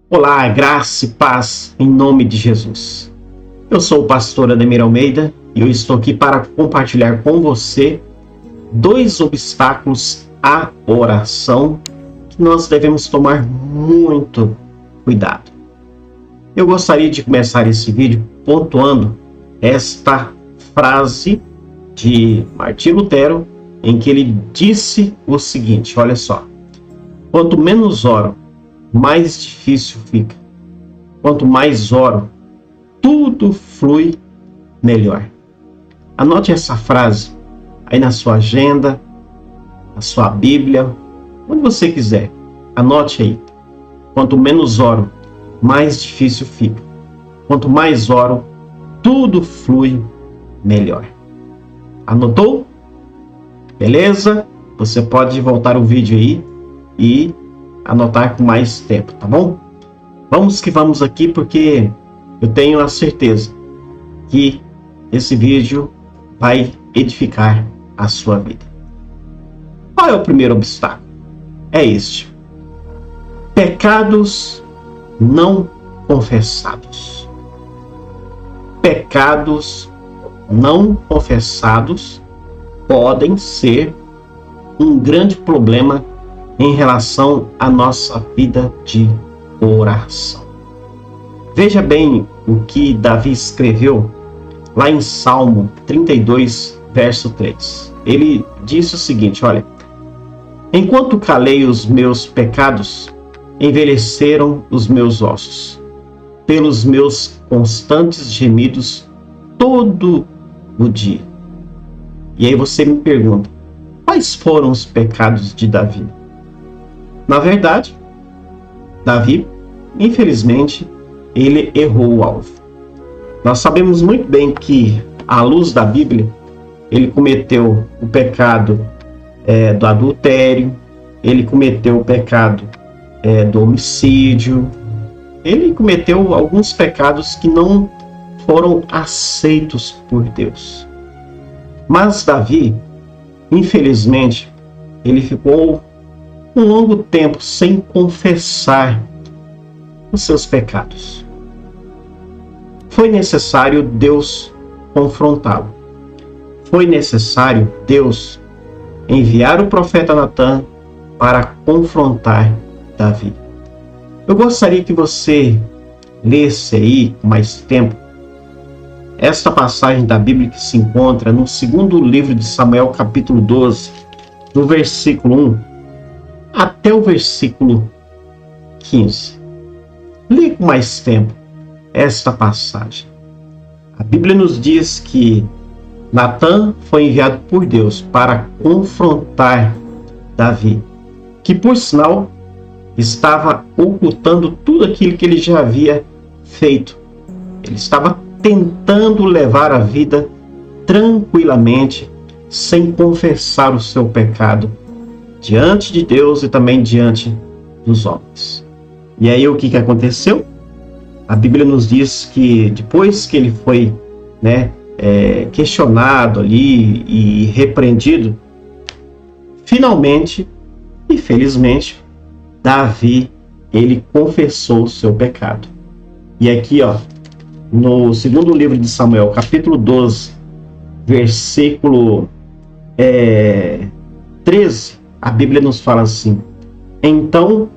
Olá, graça e paz em nome de Jesus. Eu sou o pastor Ademir Almeida e eu estou aqui para compartilhar com você 2 obstáculos à oração que nós devemos tomar muito cuidado. Eu gostaria de começar esse vídeo pontuando esta frase de Martim Lutero, em que ele disse o seguinte, olha só: quanto menos oro, mais difícil fica. Quanto mais oro, tudo flui melhor. Anote essa frase aí na sua agenda, na sua Bíblia, onde você quiser. Anote aí. Quanto menos oro, mais difícil fica. Quanto mais oro, tudo flui melhor. Anotou? Beleza? Você pode voltar o vídeo aí e anotar com mais tempo, tá bom? Vamos que vamos aqui, porque eu tenho a certeza que esse vídeo vai edificar a sua vida. Qual é o primeiro obstáculo? É este: pecados não confessados. Pecados não confessados podem ser um grande problema em relação à nossa vida de oração. Veja bem o que Davi escreveu lá em Salmo 32, verso 3. Ele disse o seguinte, olha: enquanto calei os meus pecados, envelheceram os meus ossos, pelos meus constantes gemidos todo o dia. E aí você me pergunta, quais foram os pecados de Davi? Na verdade, Davi, infelizmente, ele errou o alvo. Nós sabemos muito bem que, à luz da Bíblia, ele cometeu o pecado do adultério, ele cometeu o pecado do homicídio, ele cometeu alguns pecados que não foram aceitos por Deus. Mas Davi, infelizmente, ele ficou um longo tempo sem confessar os seus pecados. Foi necessário Deus confrontá-lo. Foi necessário Deus enviar o profeta Natã para confrontar Davi. Eu gostaria que você lesse aí com mais tempo esta passagem da Bíblia que se encontra no segundo livro de Samuel, capítulo 12, do versículo 1 até o versículo 15. Lê com mais tempo esta passagem. A Bíblia nos diz que Natã foi enviado por Deus para confrontar Davi, que por sinal estava ocultando tudo aquilo que ele já havia feito. Ele estava tentando levar a vida tranquilamente, sem confessar o seu pecado diante de Deus e também diante dos homens. E aí o que aconteceu? A Bíblia nos diz que depois que ele foi questionado ali e repreendido, finalmente e felizmente Davi, ele confessou o seu pecado. E aqui, no segundo livro de Samuel, capítulo 12, versículo 13, a Bíblia nos fala assim: então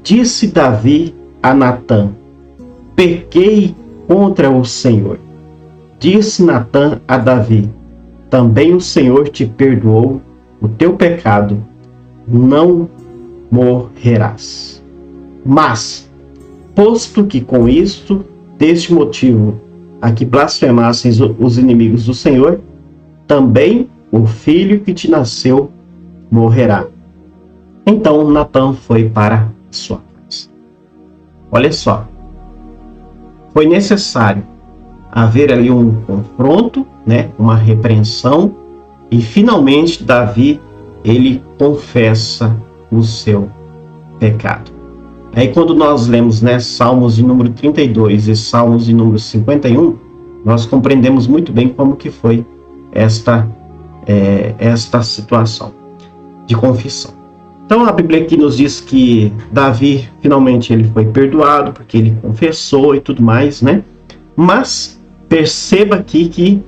disse Davi a Natã: pequei contra o Senhor. Disse Natã a Davi: também o Senhor te perdoou o teu pecado, não morrerás. Mas, posto que com isto, deste motivo, a que blasfemassem os inimigos do Senhor, também o filho que te nasceu morrerá. Então Natã foi para sua casa. Olha só, foi necessário haver ali um confronto, uma repreensão, e finalmente Davi, ele confessa o seu pecado. Aí quando nós lemos Salmos de número 32 e Salmos de número 51, nós compreendemos muito bem como que foi esta situação de confissão. Então a Bíblia aqui nos diz que Davi finalmente ele foi perdoado porque ele confessou e tudo mais, né? Mas perceba aqui que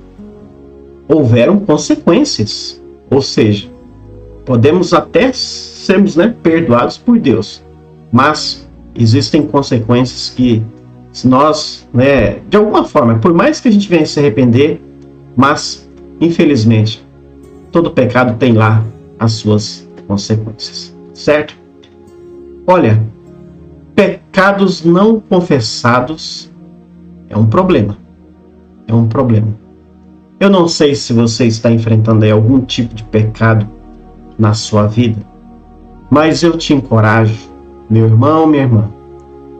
houveram consequências, ou seja, podemos até sermos, né, perdoados por Deus, mas existem consequências que se nós, né, de alguma forma, por mais que a gente venha se arrepender, mas infelizmente todo pecado tem lá as suas consequências, certo? Olha, pecados não confessados é um problema. É um problema. Eu não sei se você está enfrentando aí algum tipo de pecado na sua vida, mas eu te encorajo, meu irmão, minha irmã,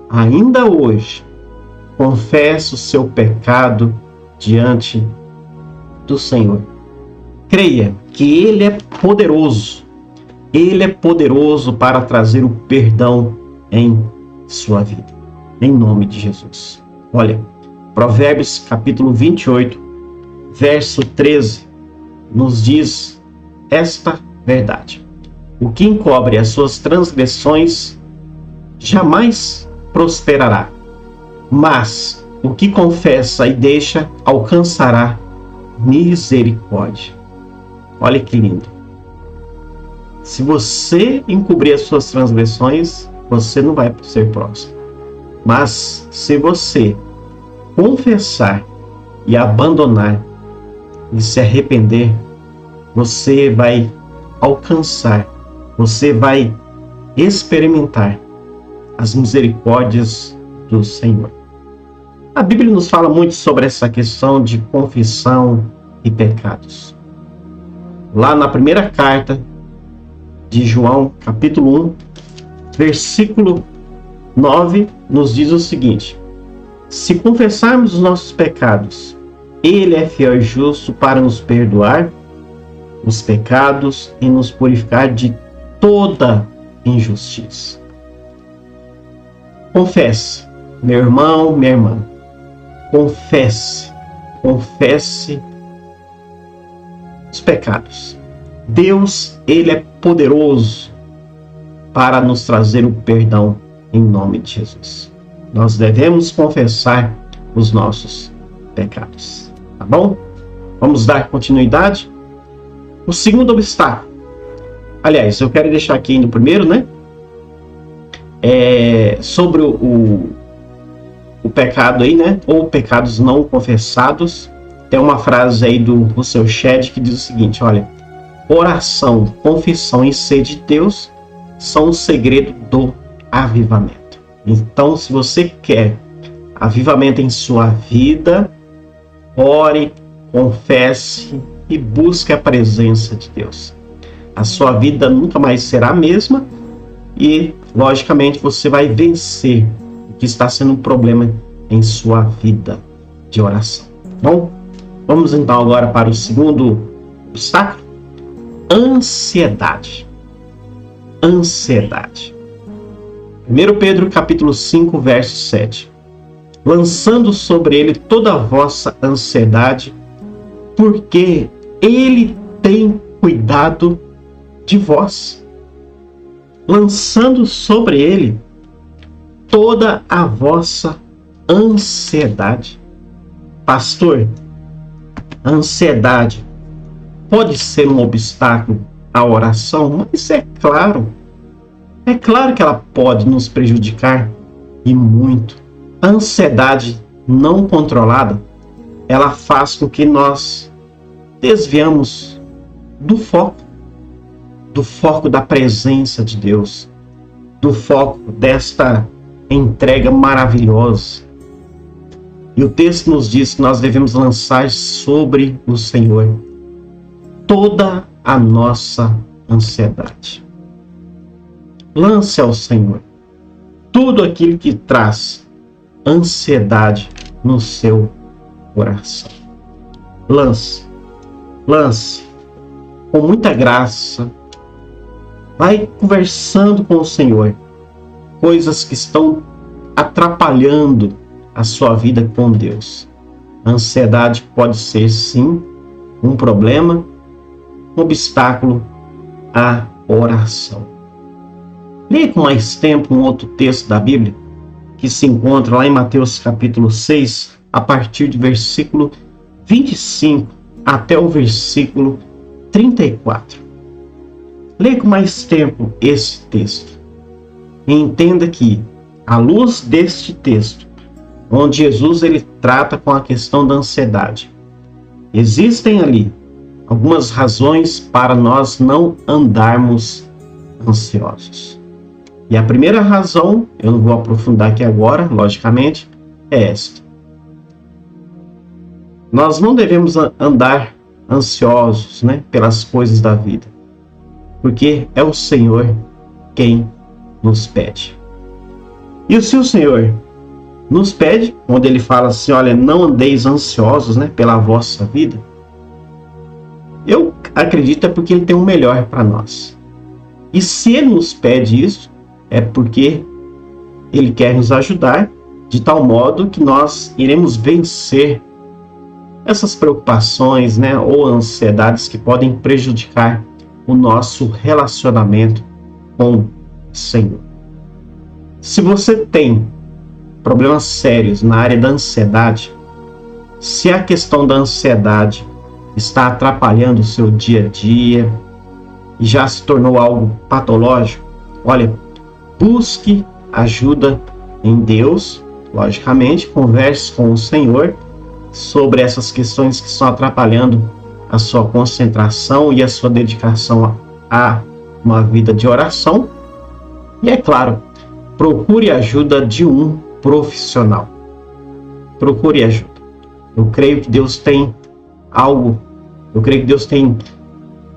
ainda hoje, confesse o seu pecado diante do Senhor. Creia que Ele é poderoso. Ele é poderoso para trazer o perdão em sua vida. Em nome de Jesus. Olha, Provérbios capítulo 28, verso 13, nos diz esta verdade. O que encobre as suas transgressões jamais prosperará, mas o que confessa e deixa alcançará misericórdia. Olha que lindo. Se você encobrir as suas transgressões, você não vai ser próximo. Mas se você confessar e abandonar e se arrepender, você vai alcançar, você vai experimentar as misericórdias do Senhor. A Bíblia nos fala muito sobre essa questão de confissão e pecados. Lá na primeira carta de João, capítulo 1, versículo 9, nos diz o seguinte: se confessarmos os nossos pecados, Ele é fiel e justo para nos perdoar os pecados e nos purificar de toda injustiça. Confesse, meu irmão, minha irmã, confesse os pecados. Deus, Ele é poderoso para nos trazer o perdão em nome de Jesus. Nós devemos confessar os nossos pecados, tá bom? Vamos dar continuidade. O segundo obstáculo, aliás, eu quero deixar aqui no primeiro, né? Sobre o pecado aí, né? Ou pecados não confessados. Tem uma frase aí do Russell Shedd que diz o seguinte: olha, oração, confissão e sede de Deus são o segredo do avivamento. Então, se você quer avivamento em sua vida, ore, confesse e busque a presença de Deus. A sua vida nunca mais será a mesma e, logicamente, você vai vencer o que está sendo um problema em sua vida de oração. Bom, vamos então agora para o segundo obstáculo: ansiedade. Ansiedade. 1 Pedro capítulo 5, verso 7. Lançando sobre ele toda a vossa ansiedade, porque ele tem cuidado de vós. Lançando sobre ele toda a vossa ansiedade. Pastor, a ansiedade pode ser um obstáculo à oração, mas é claro que ela pode nos prejudicar e muito. A ansiedade não controlada, ela faz com que nós desviamos do foco da presença de Deus, do foco desta entrega maravilhosa. E o texto nos diz que nós devemos lançar sobre o Senhor toda a nossa ansiedade. Lance ao Senhor tudo aquilo que traz ansiedade no seu coração. Lance com muita graça. Vai conversando com o Senhor coisas que estão atrapalhando a sua vida com Deus. A ansiedade pode ser, sim, um problema, um obstáculo à oração. Leia com mais tempo um outro texto da Bíblia que se encontra lá em Mateus capítulo 6, a partir do versículo 25 até o versículo 34. Leia com mais tempo esse texto e entenda que, à luz deste texto, onde Jesus ele trata com a questão da ansiedade, existem ali algumas razões para nós não andarmos ansiosos. E a primeira razão, eu não vou aprofundar aqui agora, logicamente, é esta. Nós não devemos andar ansiosos, pelas coisas da vida, porque é o Senhor quem nos pede. E se o Senhor nos pede, onde ele fala assim, olha, não andeis ansiosos, pela vossa vida, eu acredito é porque ele tem o melhor para nós. E se ele nos pede isso, é porque ele quer nos ajudar de tal modo que nós iremos vencer essas preocupações, ou ansiedades que podem prejudicar o nosso relacionamento com o Senhor. Se você tem problemas sérios na área da ansiedade, se a questão da ansiedade está atrapalhando o seu dia a dia e já se tornou algo patológico, olha, busque ajuda em Deus, logicamente, converse com o Senhor sobre essas questões que estão atrapalhando a sua concentração e a sua dedicação a uma vida de oração. E é claro, procure ajuda de um profissional. Procure ajuda. Eu creio que Deus tem algo, eu creio que Deus tem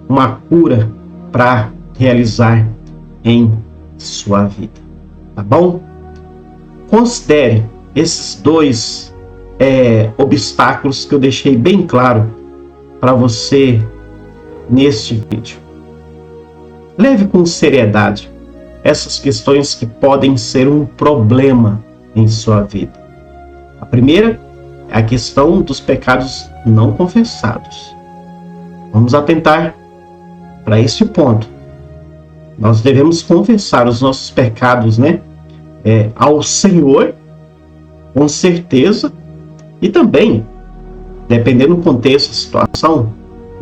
uma cura para realizar em sua vida. Tá bom? Considere esses dois obstáculos que eu deixei bem claro para você neste vídeo. Leve com seriedade essas questões que podem ser um problema em sua vida. A primeira é a questão dos pecados não confessados. Vamos atentar para este ponto. Nós devemos confessar os nossos pecados, ao Senhor, com certeza, e também, dependendo do contexto, da situação,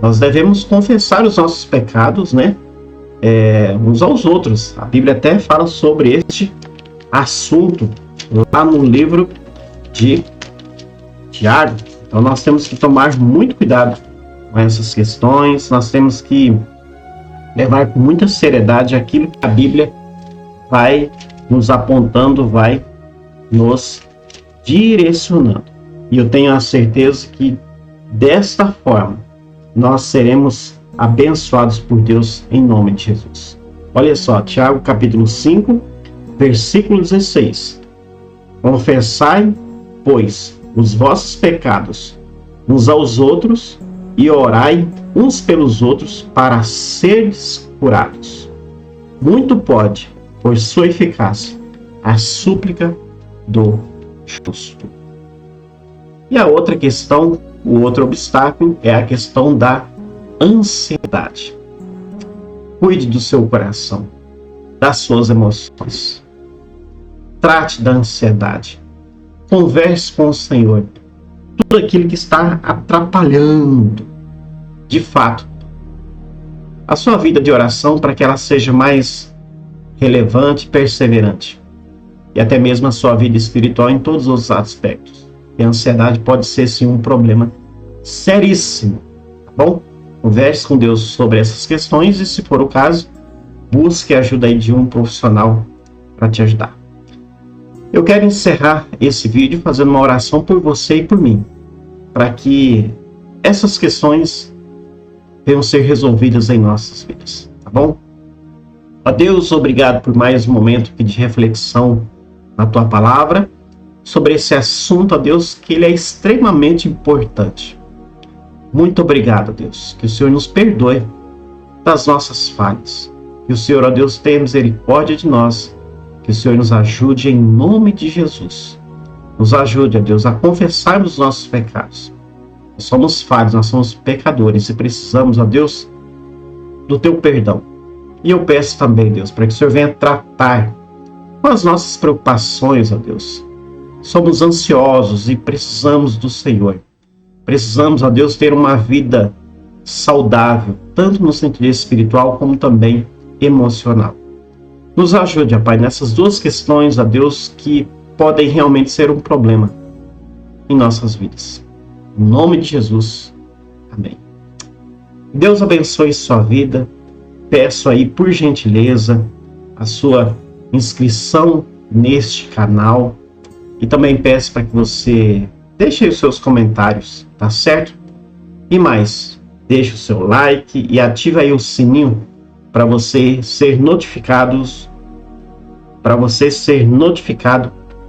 nós devemos confessar os nossos pecados, uns aos outros. A Bíblia até fala sobre este assunto lá no livro de Tiago. Então nós temos que tomar muito cuidado com essas questões, nós temos que levar com muita seriedade aquilo que a Bíblia vai nos apontando, vai nos direcionando. E eu tenho a certeza que desta forma nós seremos abençoados por Deus em nome de Jesus. Olha só, Tiago capítulo 5, versículo 16. Confessai, pois, os vossos pecados uns aos outros e orai uns pelos outros para seres curados. Muito pode, por sua eficácia, a súplica do justo. E a outra questão, o outro obstáculo, é a questão da ansiedade. Cuide do seu coração, das suas emoções. Trate da ansiedade. Converse com o Senhor. Tudo aquilo que está atrapalhando, de fato, a sua vida de oração para que ela seja mais relevante, perseverante. E até mesmo a sua vida espiritual em todos os aspectos. E a ansiedade pode ser, sim, um problema seríssimo. Tá bom? Converse com Deus sobre essas questões e, se for o caso, busque a ajuda de um profissional para te ajudar. Eu quero encerrar esse vídeo fazendo uma oração por você e por mim, para que essas questões venham ser resolvidas em nossas vidas. Tá bom? Ó Deus, obrigado por mais um momento de reflexão na Tua Palavra, sobre esse assunto, ó Deus, que ele é extremamente importante. Muito obrigado, Deus, que o Senhor nos perdoe das nossas falhas. Que o Senhor, ó Deus, tenha misericórdia de nós. Que o Senhor nos ajude em nome de Jesus. Nos ajude, ó Deus, a confessarmos os nossos pecados. Nós somos falhos, nós somos pecadores e precisamos, ó Deus, do Teu perdão. E eu peço também, Deus, para que o Senhor venha tratar com as nossas preocupações, ó Deus. Somos ansiosos e precisamos do Senhor. Precisamos, ó Deus, ter uma vida saudável, tanto no sentido espiritual como também emocional. Nos ajude, ó Pai, nessas duas questões, ó Deus, que podem realmente ser um problema em nossas vidas. Em nome de Jesus. Amém. Deus abençoe sua vida. Peço aí, por gentileza, a sua inscrição neste canal. E também peço para que você deixe aí os seus comentários, tá certo? E mais, deixe o seu like e ative aí o sininho para você ser notificado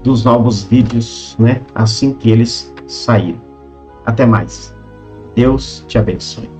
dos novos vídeos, né? Assim que eles saírem. Até mais. Deus te abençoe.